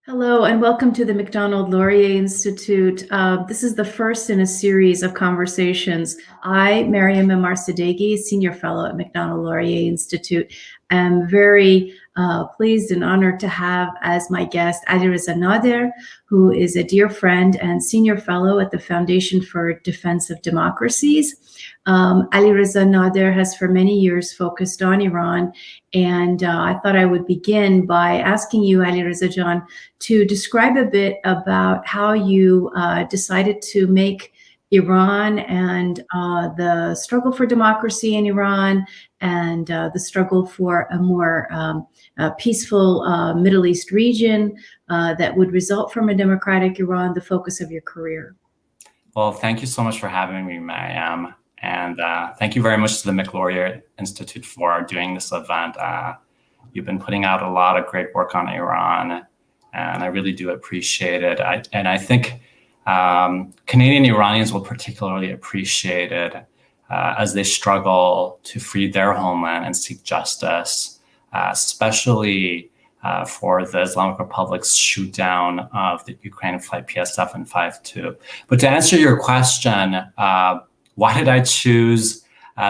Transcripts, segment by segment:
Hello, and welcome to the Macdonald-Laurier Institute. This is the first in a series of conversations. I, Mariam Memarsadeghi, Senior Fellow at Macdonald-Laurier Institute, am very pleased and honored to have as my guest Alireza Nader, who is a dear friend and Senior Fellow at the Foundation for Defense of Democracies. Alireza Nader has for many years focused on Iran, and I thought I would begin by asking you, Alireza John, to describe a bit about how you decided to make Iran and the struggle for democracy in Iran and the struggle for a more peaceful Middle East region that would result from a democratic Iran, the focus of your career. Well, thank you so much for having me, Mariam. And thank you very much to the Macdonald-Laurier Institute for doing this event. You've been putting out a lot of great work on Iran, and I really do appreciate it. I think Canadian Iranians will particularly appreciate it as they struggle to free their homeland and seek justice, especially for the Islamic Republic's shoot down of the Ukrainian flight PS752. But to answer your question, why did I choose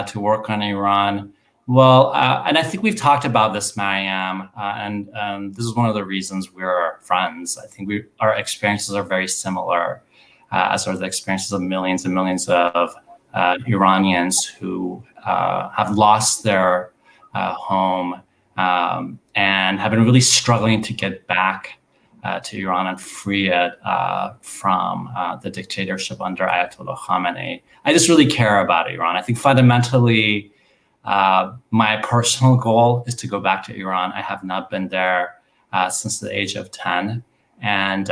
to work on Iran? Well, and I think we've talked about this, Mariam, and this is one of the reasons we're friends. I think our experiences are very similar, as are the experiences of millions and millions of Iranians who have lost their home and have been really struggling to get back to Iran and free it from the dictatorship under Ayatollah Khamenei. I just really care about Iran. I think fundamentally, my personal goal is to go back to Iran. I have not been there since the age of 10. And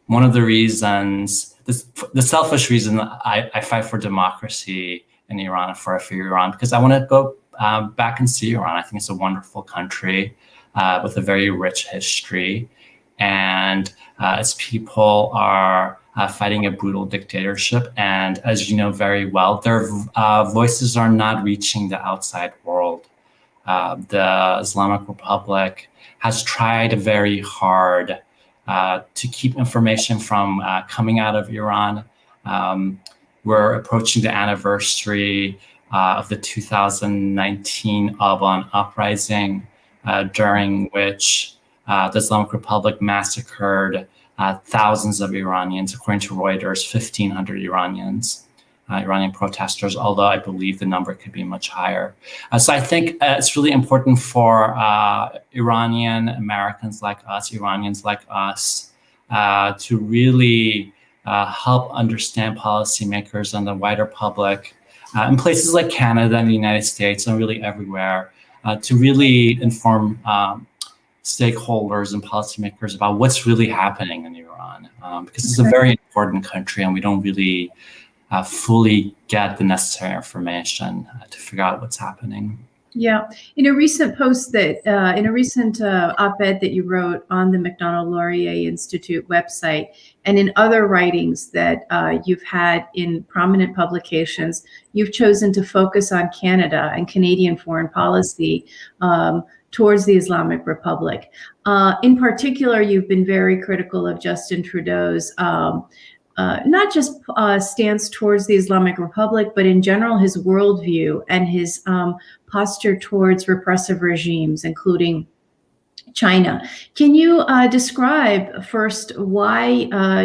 one of the reasons, the selfish reason I fight for democracy in Iran and for a free Iran, because I want to go back and see Iran. I think it's a wonderful country with a very rich history. And its people are fighting a brutal dictatorship. And as you know very well, their voices are not reaching the outside world. The Islamic Republic has tried very hard to keep information from coming out of Iran. We're approaching the anniversary of the 2019 Aban uprising, during which the Islamic Republic massacred thousands of Iranians, according to Reuters, 1,500 Iranian protesters, although I believe the number could be much higher. So I think it's really important for Iranian Americans like us, Iranians like us, to really help understand policymakers and the wider public in places like Canada and the United States and really everywhere, to really inform stakeholders and policymakers about what's really happening in Iran, because it's a very important country and we don't really fully get the necessary information to figure out what's happening. Yeah, in a recent post in a recent op-ed that you wrote on the Macdonald-Laurier Institute website, and in other writings that you've had in prominent publications, you've chosen to focus on Canada and Canadian foreign policy towards the Islamic Republic. In particular, you've been very critical of Justin Trudeau's not just stance towards the Islamic Republic, but in general, his worldview and his posture towards repressive regimes, including China. Can you describe first why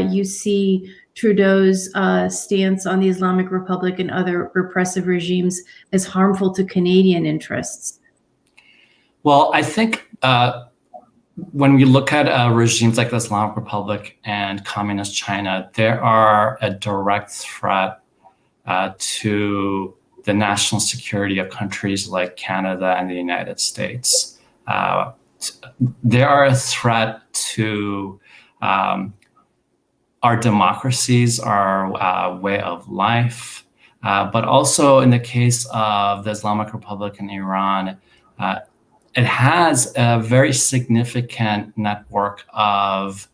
you see Trudeau's stance on the Islamic Republic and other repressive regimes as harmful to Canadian interests? Well, I think when we look at regimes like the Islamic Republic and Communist China, they are a direct threat to the national security of countries like Canada and the United States. They are a threat to our democracies, our way of life, but also in the case of the Islamic Republic and Iran, it has a very significant network of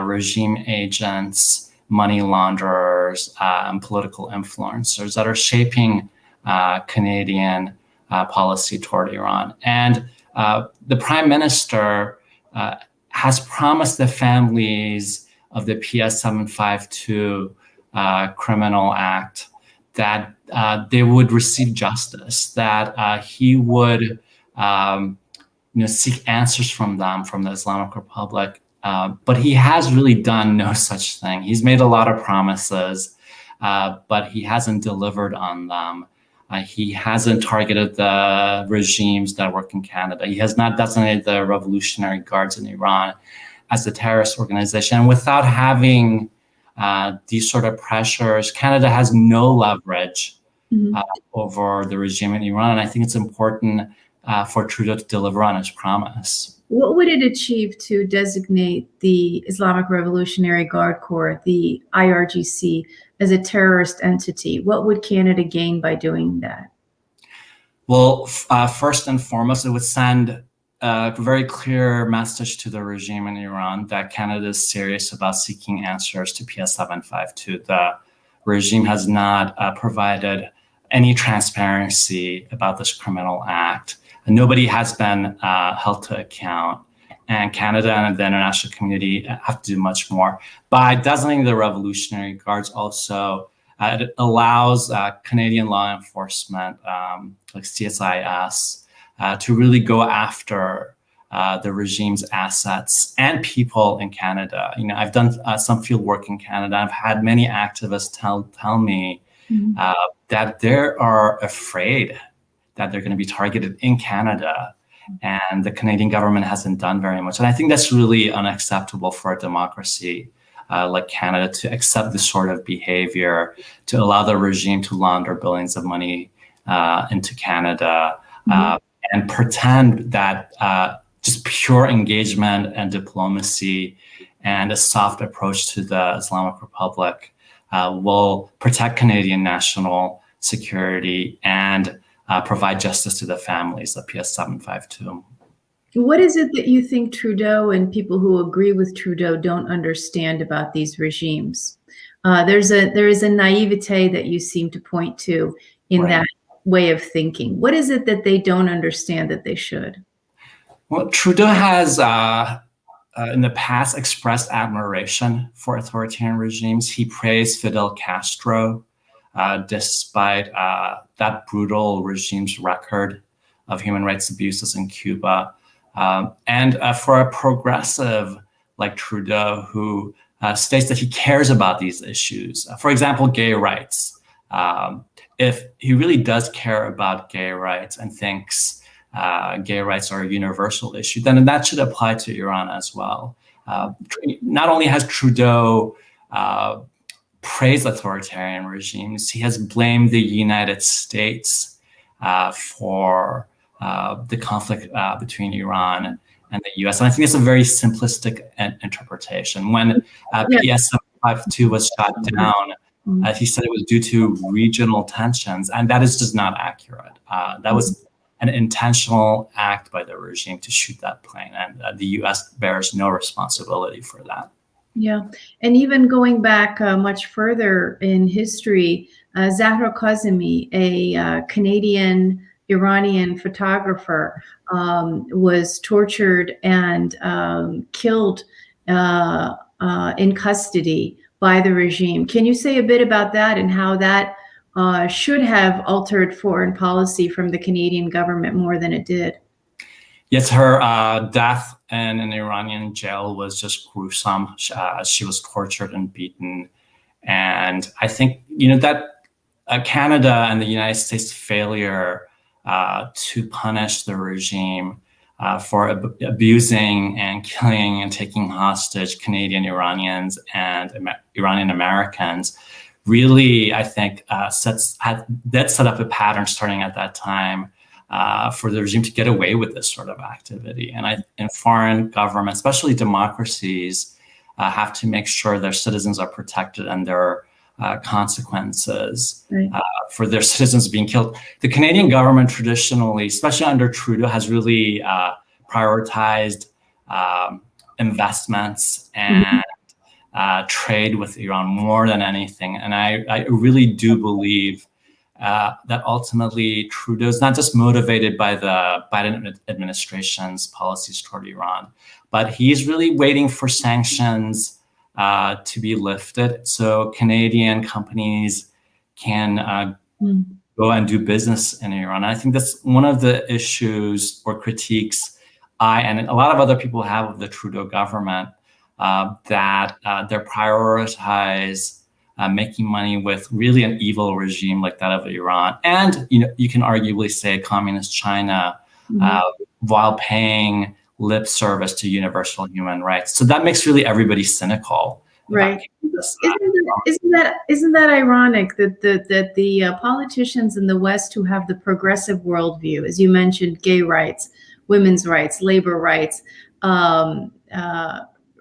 regime agents, money launderers, and political influencers that are shaping Canadian policy toward Iran. And the Prime Minister has promised the families of the PS 752 criminal act that they would receive justice, that he would seek answers from them, from the Islamic Republic. But he has really done no such thing. He's made a lot of promises, but he hasn't delivered on them. He hasn't targeted the regimes that work in Canada. He has not designated the Revolutionary Guards in Iran as a terrorist organization. And without having these sort of pressures, Canada has no leverage over the regime in Iran. And I think it's important for Trudeau to deliver on his promise. What would it achieve to designate the Islamic Revolutionary Guard Corps, the IRGC, as a terrorist entity? What would Canada gain by doing that? Well, first and foremost, it would send a very clear message to the regime in Iran that Canada is serious about seeking answers to PS 752. The regime has not provided any transparency about this criminal act. Nobody has been held to account, and Canada and the international community have to do much more. By designating the Revolutionary Guards also, it allows Canadian law enforcement, like CSIS, to really go after the regime's assets and people in Canada. I've done some field work in Canada. I've had many activists tell me that they are afraid that they're going to be targeted in Canada, and the Canadian government hasn't done very much. And I think that's really unacceptable for a democracy like Canada to accept this sort of behavior, to allow the regime to launder billions of money into Canada and pretend that just pure engagement and diplomacy and a soft approach to the Islamic Republic will protect Canadian national security and provide justice to the families of PS 752. What is it that you think Trudeau and people who agree with Trudeau don't understand about these regimes? There is a naivete that you seem to point to in that way of thinking. What is it that they don't understand that they should? Well, Trudeau has in the past expressed admiration for authoritarian regimes. He praised Fidel Castro despite that brutal regime's record of human rights abuses in Cuba. And for a progressive like Trudeau, who states that he cares about these issues, for example, gay rights, if he really does care about gay rights and thinks gay rights are a universal issue, then that should apply to Iran as well. Not only has Trudeau praised authoritarian regimes, he has blamed the United States for the conflict between Iran and the US. And I think it's a very simplistic interpretation. When PS 752 was shot down, he said it was due to regional tensions, and that is just not accurate. That was an intentional act by the regime to shoot that plane, and the US bears no responsibility for that. Yeah, and even going back much further in history, Zahra Kazemi, a Canadian Iranian photographer, was tortured and killed in custody by the regime. Can you say a bit about that and how that should have altered foreign policy from the Canadian government more than it did? Yes, her death in an Iranian jail was just gruesome. She was tortured and beaten. And I think, that Canada and the United States' failure to punish the regime for abusing and killing and taking hostage Canadian Iranians and Iranian Americans really, I think, that set up a pattern starting at that time for the regime to get away with this sort of activity. And foreign governments, especially democracies, have to make sure their citizens are protected and their consequences for their citizens being killed. The Canadian government traditionally, especially under Trudeau, has really prioritized investments and trade with Iran more than anything. And I really do believe that ultimately Trudeau is not just motivated by the Biden administration's policies toward Iran, but he's really waiting for sanctions to be lifted so Canadian companies can go and do business in Iran. And I think that's one of the issues or critiques I and a lot of other people have of the Trudeau government, that they prioritize making money with really an evil regime like that of Iran, and you can arguably say communist China, while paying lip service to universal human rights. So that makes really everybody cynical. Right. Isn't that ironic that the politicians in the West who have the progressive worldview, as you mentioned, gay rights, women's rights, labor rights,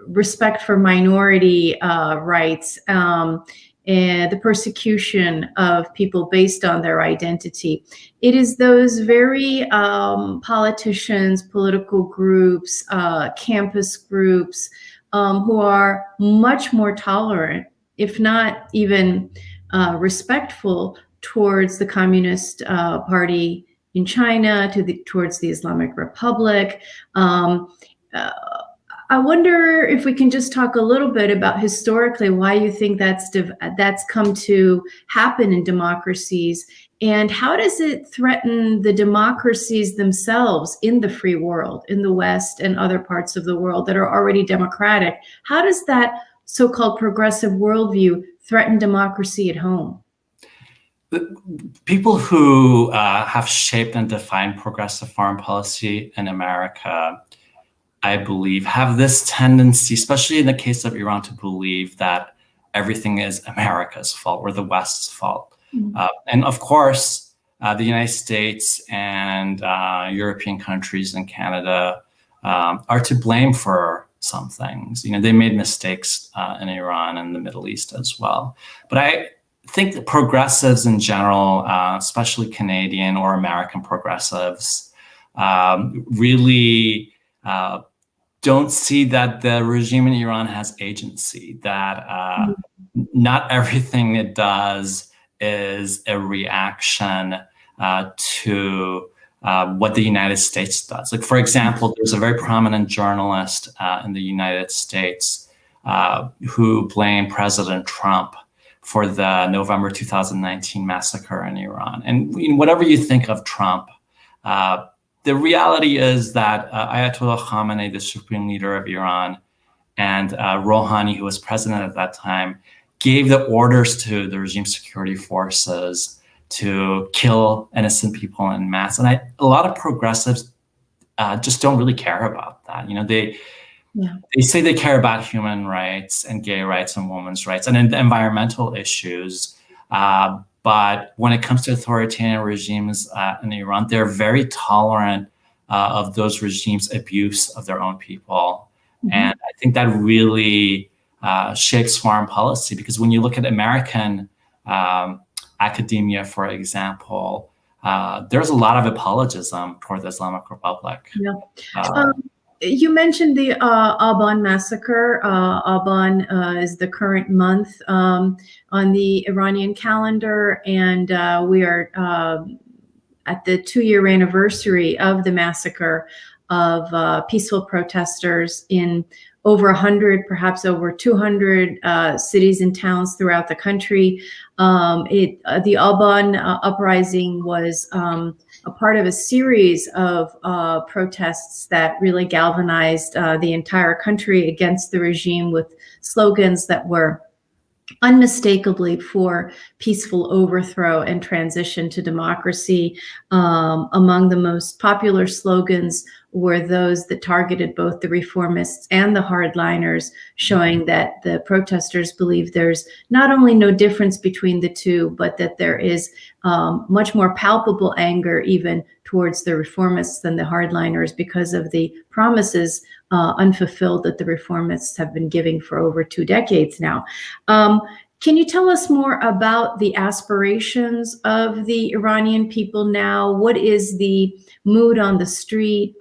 respect for minority rights, and the persecution of people based on their identity. It is those very politicians, political groups, campus groups who are much more tolerant, if not even respectful, towards the Communist Party in China, towards the Islamic Republic. I wonder if we can just talk a little bit about historically why you think that's come to happen in democracies, and how does it threaten the democracies themselves in the free world, in the West and other parts of the world that are already democratic? How does that so-called progressive worldview threaten democracy at home? The people who have shaped and defined progressive foreign policy in America, I believe, have this tendency, especially in the case of Iran, to believe that everything is America's fault or the West's fault. And of course, the United States and European countries and Canada are to blame for some things. They made mistakes in Iran and the Middle East as well. But I think that progressives in general, especially Canadian or American progressives, really don't see that the regime in Iran has agency, that not everything it does is a reaction to what the United States does. Like, for example, there's a very prominent journalist in the United States who blamed President Trump for the November 2019 massacre in Iran. And whatever you think of Trump, the reality is that Ayatollah Khamenei, the supreme leader of Iran, and Rouhani, who was president at that time, gave the orders to the regime security forces to kill innocent people en masse. And a lot of progressives just don't really care about that. They say they care about human rights and gay rights and women's rights and environmental issues. But when it comes to authoritarian regimes in Iran, they're very tolerant of those regimes' abuse of their own people. And I think that really shapes foreign policy, because when you look at American academia, for example, there's a lot of apologism toward the Islamic Republic. You mentioned the Aban massacre. Aban is the current month on the Iranian calendar, and we are at the 2-year anniversary of the massacre of peaceful protesters in over 100, perhaps over 200 cities and towns throughout the country. The Aban uprising was a part of a series of protests that really galvanized the entire country against the regime, with slogans that were unmistakably for peaceful overthrow and transition to democracy. Among the most popular slogans were those that targeted both the reformists and the hardliners, showing that the protesters believe there's not only no difference between the two, but that there is much more palpable anger even towards the reformists than the hardliners, because of the promises unfulfilled that the reformists have been giving for over 2 decades now. Can you tell us more about the aspirations of the Iranian people now? What is the mood on the street?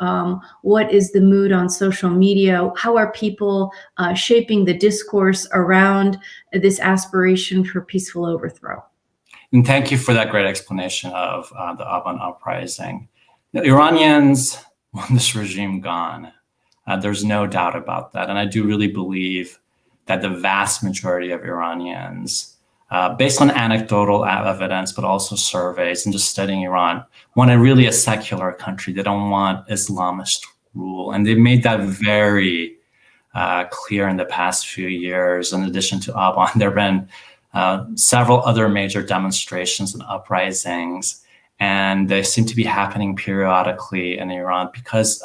What is the mood on social media? How are people shaping the discourse around this aspiration for peaceful overthrow? And thank you for that great explanation of the Aban uprising. The Iranians want this regime gone. There's no doubt about that. And I do really believe that the vast majority of Iranians, based on anecdotal evidence, but also surveys and just studying Iran, want a secular country. They don't want Islamist rule. And they've made that very clear in the past few years. In addition to Aban, there have been several other major demonstrations and uprisings, and they seem to be happening periodically in Iran because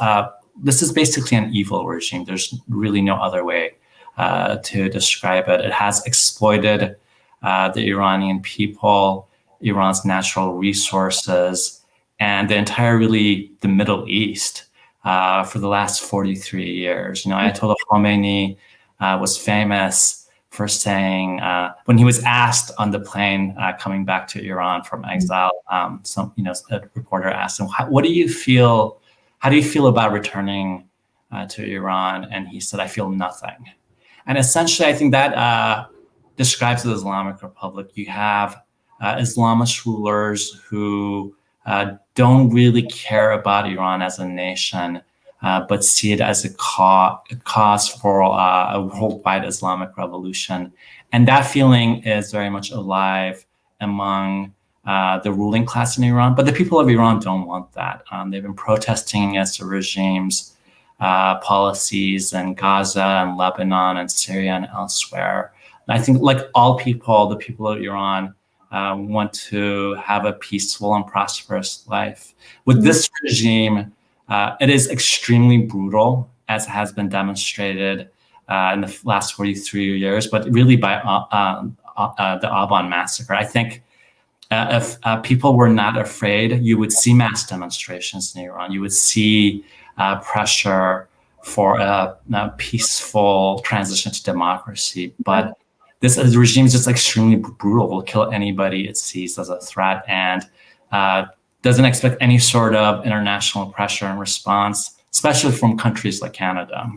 this is basically an evil regime. There's really no other way to describe it. It has exploited the Iranian people, Iran's natural resources, and the entire, the Middle East for the last 43 years. Ayatollah Khomeini was famous for saying, when he was asked on the plane coming back to Iran from exile, a reporter asked him, how do you feel about returning to Iran? And he said, I feel nothing. And essentially, I think that describes the Islamic Republic. You have Islamist rulers who don't really care about Iran as a nation, but see it as a cause for a worldwide Islamic revolution. And that feeling is very much alive among the ruling class in Iran. But the people of Iran don't want that. They've been protesting against the regime's policies in Gaza and Lebanon and Syria and elsewhere. And I think, like all people, the people of Iran want to have a peaceful and prosperous life. With this regime, it is extremely brutal, as has been demonstrated in the last 43 years, but really by the Aban massacre. I think if people were not afraid, you would see mass demonstrations in Iran. You would see pressure for a peaceful transition to democracy. But this regime is just extremely brutal. Will kill anybody it sees as a threat, and doesn't expect any sort of international pressure and response, especially from countries like Canada.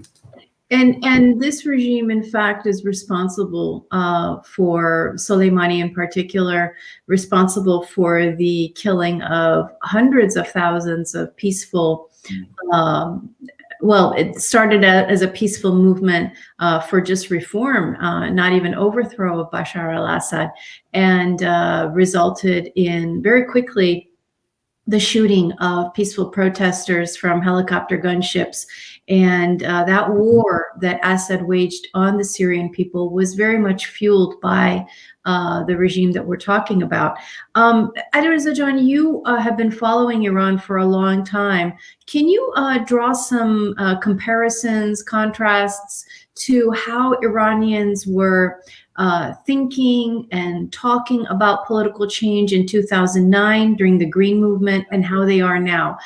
And this regime, in fact, is responsible for Soleimani in particular, responsible for the killing of hundreds of thousands of peaceful. Well, it started out as a peaceful movement for just reform, not even overthrow of Bashar al-Assad, and resulted in very quickly the shooting of peaceful protesters from helicopter gunships. And that war that Assad waged on the Syrian people was very much fueled by the regime that we're talking about. Alireza John, you have been following Iran for a long time. Can you draw some comparisons, contrasts to how Iranians were thinking and talking about political change in 2009 during the Green Movement and how they are now?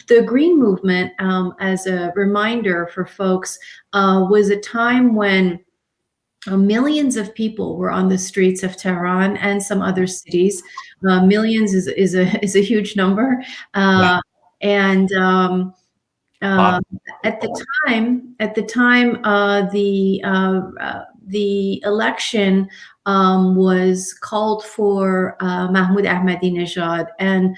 The Green Movement, as a reminder for folks, was a time when millions of people were on the streets of Tehran and some other cities. Millions is a huge number, and at the time, the election was called for Mahmoud Ahmadinejad, and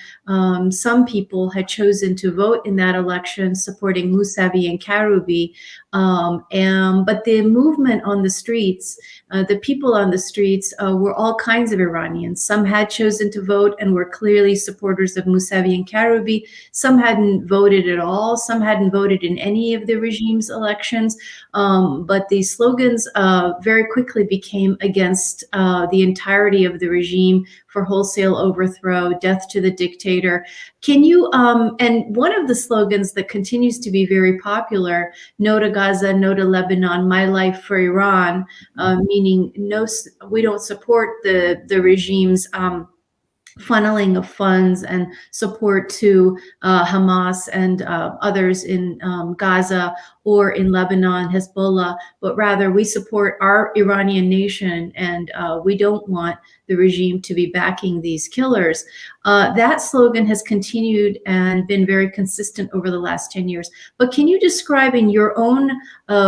some people had chosen to vote in that election supporting Mousavi and Karoubi. But the movement on the streets, the people on the streets were all kinds of Iranians. Some had chosen to vote and were clearly supporters of Mousavi and Karoubi. Some hadn't voted at all. Some hadn't voted in any of the regime's elections. But these slogans very quickly became against the entirety of the regime for wholesale overthrow, death to the dictator. Can you, and one of the slogans that continues to be very popular, no to Gaza, no to Lebanon, my life for Iran, meaning no, we don't support the regime's funneling of funds and support to Hamas and others in Gaza or in Lebanon, Hezbollah, but rather we support our Iranian nation, and we don't want the regime to be backing these killers. That slogan has continued and been very consistent over the last 10 years. But can you describe, in your own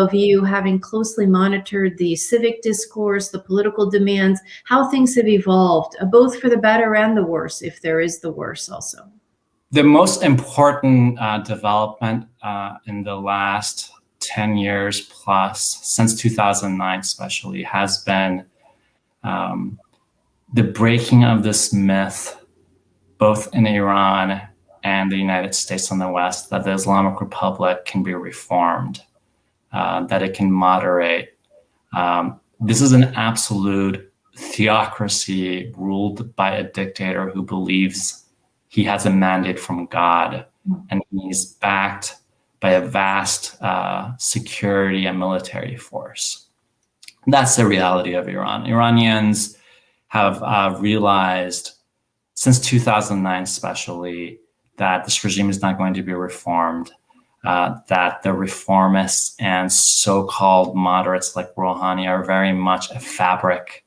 view, having closely monitored the civic discourse, the political demands, how things have evolved, both for the better and the worse, if there is the worse also? The most important development in the last 10 years plus, since 2009 especially, has been the breaking of this myth, both in Iran and the United States and the West, that the Islamic Republic can be reformed, that it can moderate. This is an absolute theocracy ruled by a dictator who believes he has a mandate from God, and he's backed by a vast security and military force. That's the reality of Iran. Iranians have realized since 2009 especially that this regime is not going to be reformed, that the reformists and so-called moderates like Rouhani are very much a fabric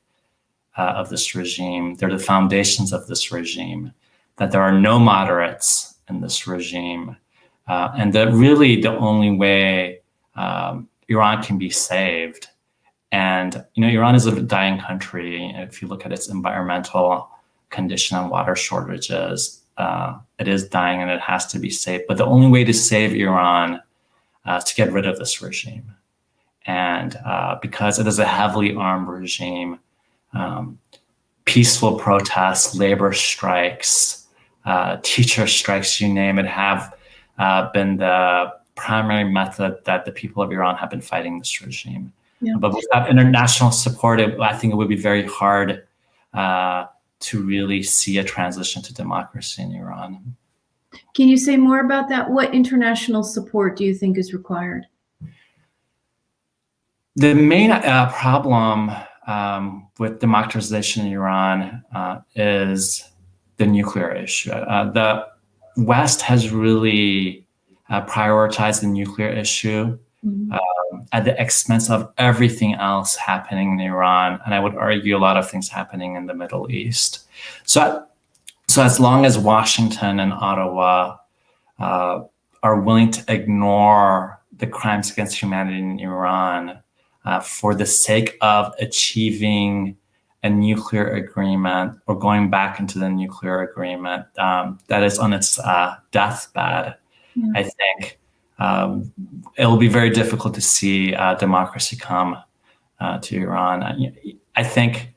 of this regime. They're the foundations of this regime, that there are no moderates in this regime, and that really the only way Iran can be saved. And, Iran is a dying country. If you look at its environmental condition and water shortages, it is dying and it has to be saved. But the only way to save Iran is to get rid of this regime. And because it is a heavily armed regime, peaceful protests, labor strikes, teacher strikes, you name it, have been the primary method that the people of Iran have been fighting this regime. Yeah. But without international support, I think it would be very hard to really see a transition to democracy in Iran. Can you say more about that? What international support do you think is required? The main problem with democratization in Iran is the nuclear issue. The West has really prioritized the nuclear issue at the expense of everything else happening in Iran, and I would argue a lot of things happening in the Middle East. So as long as Washington and Ottawa are willing to ignore the crimes against humanity in Iran for the sake of achieving a nuclear agreement or going back into the nuclear agreement that is on its deathbed, I think it will be very difficult to see democracy come to Iran. I think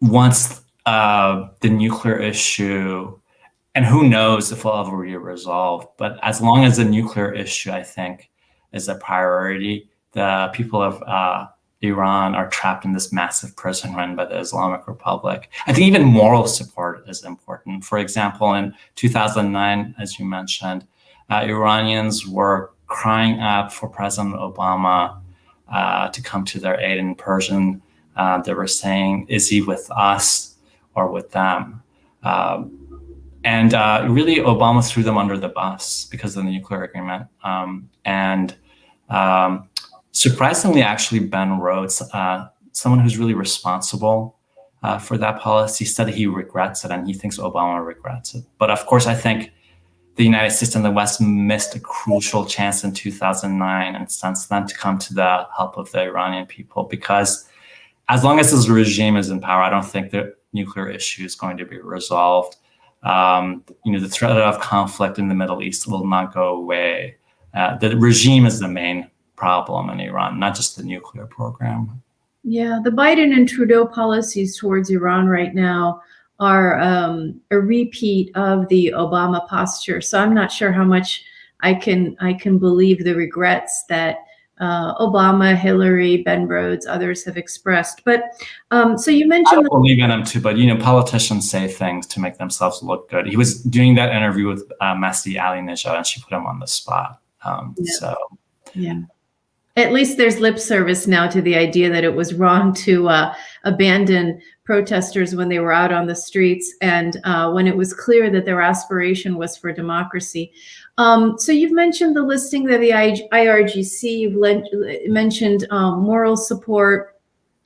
once the nuclear issue, and who knows if it'll ever be resolved, but as long as the nuclear issue, I think, is a priority, the people of Iran are trapped in this massive prison run by the Islamic Republic. I think even moral support is important. For example, in 2009, as you mentioned, Iranians were crying out for President Obama to come to their aid. In Persian, they were saying, "Is he with us or with them?" And really, Obama threw them under the bus because of the nuclear agreement. Surprisingly, actually, Ben Rhodes, someone who's really responsible for that policy, said he regrets it and he thinks Obama regrets it. But of course, I think the United States and the West missed a crucial chance in 2009 and since then to come to the help of the Iranian people, because as long as this regime is in power, I don't think the nuclear issue is going to be resolved. The threat of conflict in the Middle East will not go away. The regime is the main problem in Iran, not just the nuclear program. Yeah, the Biden and Trudeau policies towards Iran right now are a repeat of the Obama posture. So I'm not sure how much I can believe the regrets that Obama, Hillary, Ben Rhodes, others have expressed. But so you mentioned— I believe in them too, but politicians say things to make themselves look good. He was doing that interview with Masih Alinejad, and she put him on the spot. So yeah. At least there's lip service now to the idea that it was wrong to abandon protesters when they were out on the streets and when it was clear that their aspiration was for democracy. So you've mentioned the listing of the IRGC, you've mentioned moral support,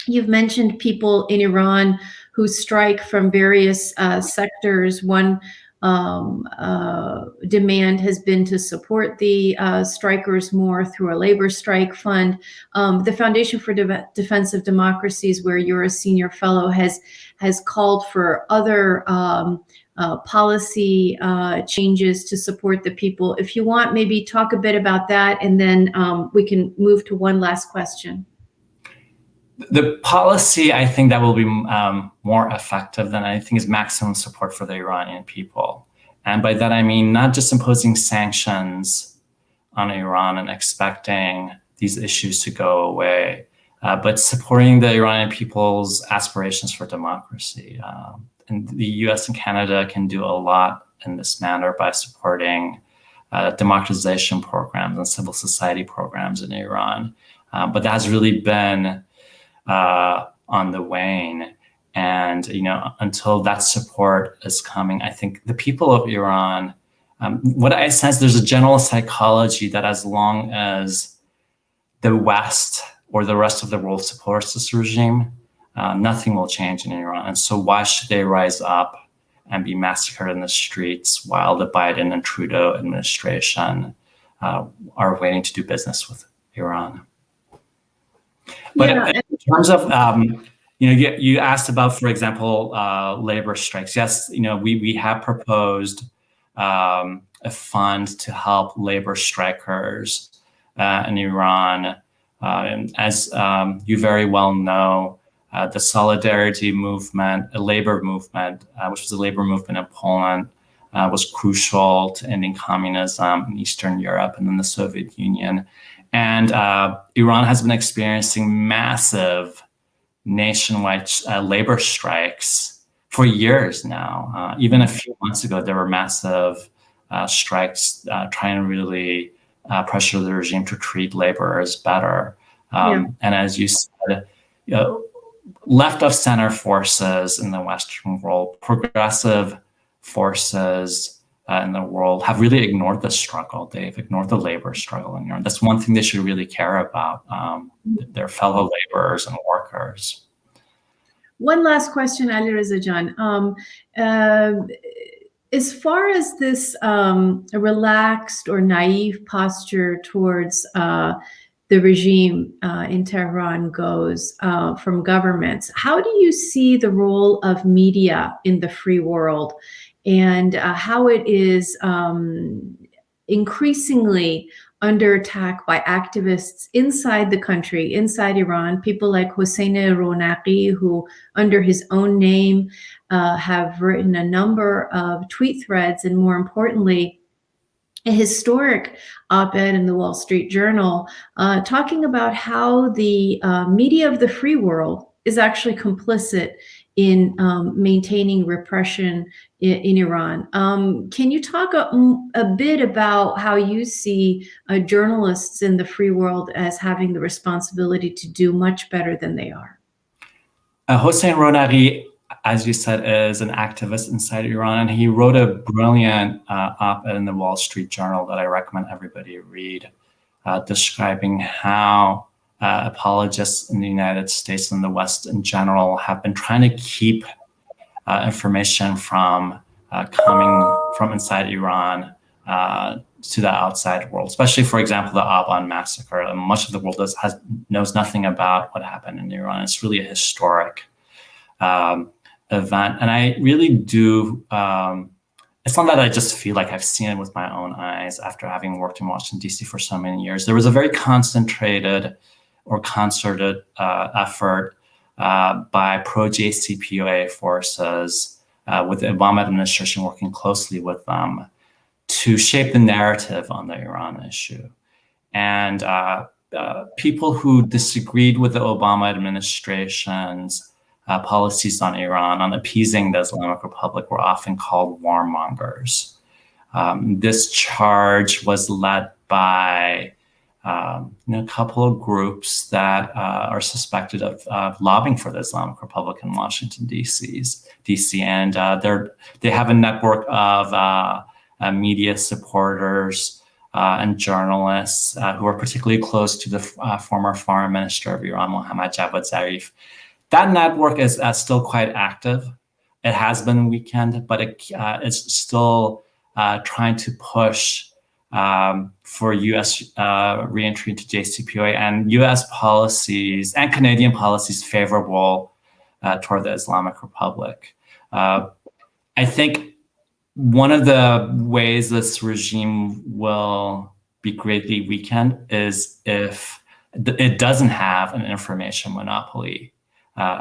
you've mentioned people in Iran who strike from various sectors. One demand has been to support the strikers more through a labor strike fund. The Foundation for Defense of Democracies, where you're a senior fellow, has called for other policy changes to support the people. If you want, maybe talk a bit about that, and then we can move to one last question. The policy, I think, that will be more effective than anything is maximum support for the Iranian people. And by that, I mean not just imposing sanctions on Iran and expecting these issues to go away, but supporting the Iranian people's aspirations for democracy. And the US and Canada can do a lot in this manner by supporting democratization programs and civil society programs in Iran. But that has really been on the wane. And, until that support is coming, I think the people of Iran, what I sense, there's a general psychology that as long as the West or the rest of the world supports this regime, nothing will change in Iran. And so why should they rise up and be massacred in the streets while the Biden and Trudeau administration are waiting to do business with Iran? But in terms of, you asked about, for example, labor strikes. Yes, we have proposed a fund to help labor strikers in Iran. As you very well know, the Solidarity movement, a labor movement, which was a labor movement in Poland, was crucial to ending communism in Eastern Europe and then the Soviet Union. And Iran has been experiencing massive nationwide labor strikes for years now. Even a few months ago, there were massive strikes trying to really pressure the regime to treat laborers better. And as you said, left of center forces in the Western world, progressive forces in the world have really ignored the struggle. They've ignored the labor struggle in Iran. That's one thing they should really care about, their fellow laborers and workers. One last question, Alireza Jan. As far as this relaxed or naive posture towards the regime in Tehran goes from governments, how do you see the role of media in the free world, and how it is increasingly under attack by activists inside the country, inside Iran, people like Hossein Ronaqi, who under his own name have written a number of tweet threads, and more importantly, a historic op-ed in the Wall Street Journal talking about how the media of the free world is actually complicit in maintaining repression in Iran. Can you talk a bit about how you see journalists in the free world as having the responsibility to do much better than they are? Hossein Ronaqi, as you said, is an activist inside Iran, and he wrote a brilliant op-ed in the Wall Street Journal that I recommend everybody read, describing how apologists in the United States and the West in general have been trying to keep information from coming from inside Iran to the outside world, especially, for example, the Aban massacre. Much of the world knows nothing about what happened in Iran. It's really a historic event. And I really do, it's not that I just feel like I've seen it with my own eyes after having worked in Washington, D.C. for so many years. There was a very concentrated or concerted effort by pro-JCPOA forces with the Obama administration working closely with them to shape the narrative on the Iran issue. And people who disagreed with the Obama administration's policies on Iran, on appeasing the Islamic Republic, were often called warmongers. This charge was led by a couple of groups that are suspected of lobbying for the Islamic Republic in Washington, D.C. And they have a network of media supporters and journalists who are particularly close to the former foreign minister of Iran, Mohammad Javad Zarif. That network is still quite active. It has been weakened, but it's still trying to push for U.S. reentry into JCPOA and U.S. policies and Canadian policies favorable toward the Islamic Republic. I think one of the ways this regime will be greatly weakened is if it doesn't have an information monopoly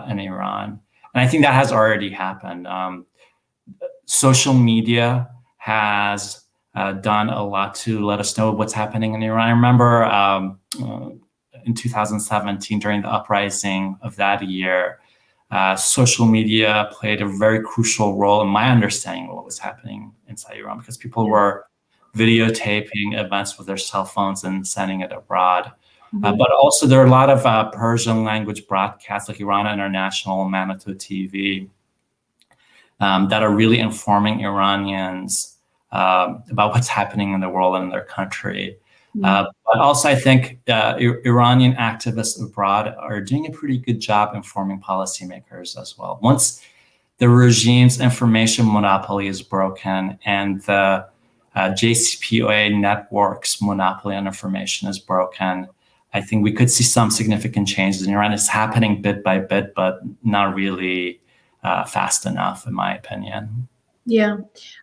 in Iran. And I think that has already happened. Social media has done a lot to let us know what's happening in Iran. I remember in 2017, during the uprising of that year, social media played a very crucial role in my understanding of what was happening inside Iran, because people were videotaping events with their cell phones and sending it abroad. But also there are a lot of Persian language broadcasts like Iran International, Manitou TV, that are really informing Iranians about what's happening in the world and in their country. But also I think Iranian activists abroad are doing a pretty good job informing policymakers as well. Once the regime's information monopoly is broken and the JCPOA network's monopoly on information is broken, I think we could see some significant changes in Iran. It's happening bit by bit, but not really fast enough, in my opinion. Yeah.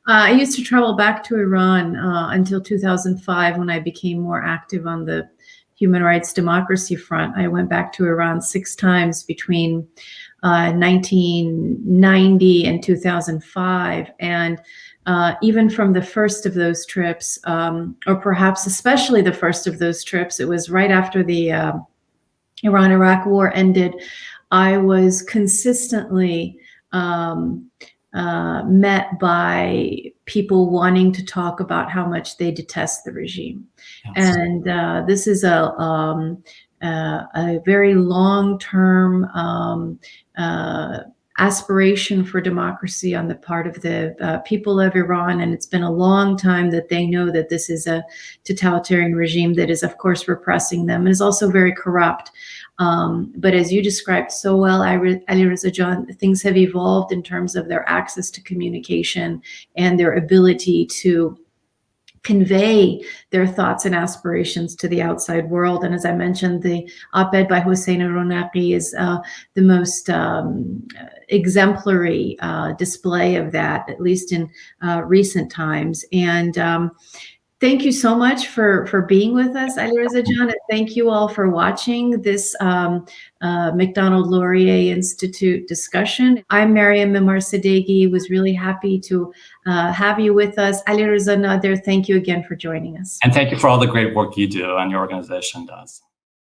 I used to travel back to Iran until 2005 when I became more active on the human rights democracy front. I went back to Iran 6 times between 1990 and 2005. And even from the first of those trips, or perhaps especially the first of those trips, it was right after the Iran-Iraq war ended, I was consistently met by people wanting to talk about how much they detest the regime. Yes. And this is a very long-term aspiration for democracy on the part of the people of Iran. And it's been a long time that they know that this is a totalitarian regime that is, of course, repressing them and is also very corrupt. But as you described so well, Alireza John, things have evolved in terms of their access to communication and their ability to convey their thoughts and aspirations to the outside world. And as I mentioned, the op-ed by Hossein Ronaqi is the most exemplary display of that, at least in recent times. And thank you so much for being with us, Alireza John, and thank you all for watching this Macdonald-Laurier Institute discussion. I'm Mariam Memarsadeghi, was really happy to have you with us. Alireza Nader, thank you again for joining us. And thank you for all the great work you do and your organization does.